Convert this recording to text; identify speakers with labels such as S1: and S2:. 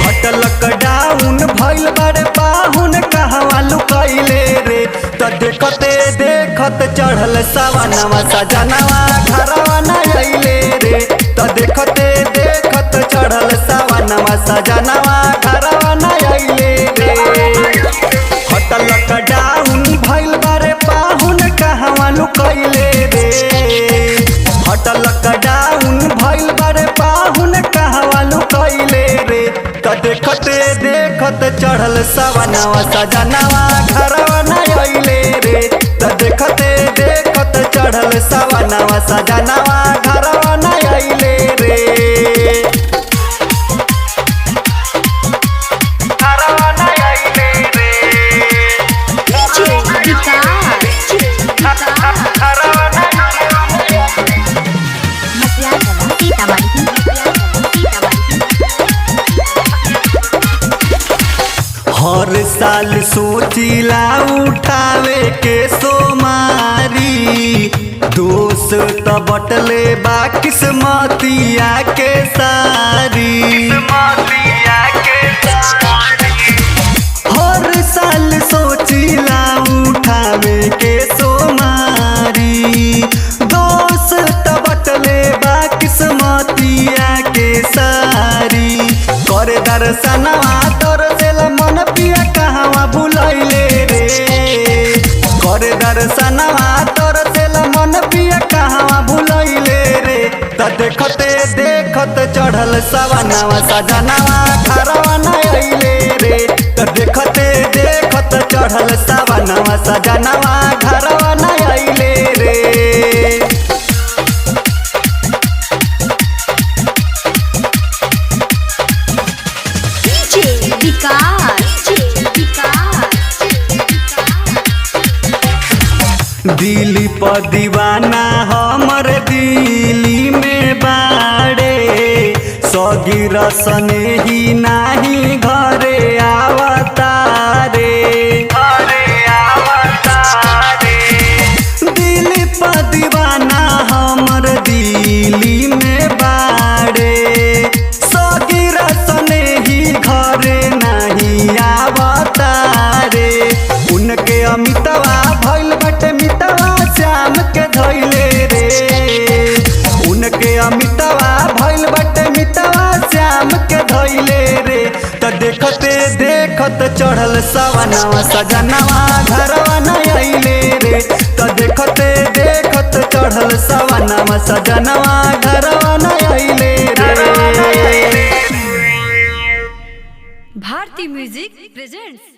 S1: हट लॉकडाउन भइल बारे पाहुन कहवा लुकैले रे। त देखते देखत चढ़ल सवनवा सजनवा घरवा न अइले रे। त देखते देखत चढ़ल सवनवा सजनवा घरवा न अइले रे। हट लॉकडाउन भइल बारे पाहुन कहवा लुकैले रे। हट लॉकडाउन भइल बारे पाहुन कहवा लुकैले रे। त देखते देखत चढ़ल सवनवा सजनवा घरवा न अइले रे। त देखते देखत चढ़ल सवनवा सजनवा घरवा न अइले रे। घरवा न अइले रे। हर साल सोचिला उठावे के सोमारी। दोस्त त बटले बा किस्मतिया के सारी। हर साल सोचिला उठावे के सोमारी। दोस्त त बटले बा किस्मतिया के सारी। करे दर्शनवा तोर दिल मन पिया कहवा भुलैले रे। करे दर्शनवा तोर दिल मन पिया कहवा भुलैले रे। त देखते देखत चढ़ल सवनवा सजनवा घरवा न अइले रे। त देखते देखत चढ़ल सवनवा सजनवा घरवा न अइले रे। दिल्ली पर दीवाना हमर दिल्ली में बाड़े। सगिर सने ही नाही घरे आवतारे। दिल्ली पर दीवाना हमर दिल्ली में बाड़े। सगिर सने ही घरे नहीं आवतारे। उनके अमितवा भइल बटे मितवा श्याम के धइले रे। उनके अमितवा भइल बटे मितवा श्याम के धइले रे। त देखते देखत चढ़ल सवनवा सजनवा घरवा न अइले रे। त देखते देखत चढ़ल सवनवा सजनवा घरवा न अइले रे।
S2: भारती म्यूजिक प्रेजेंट्स।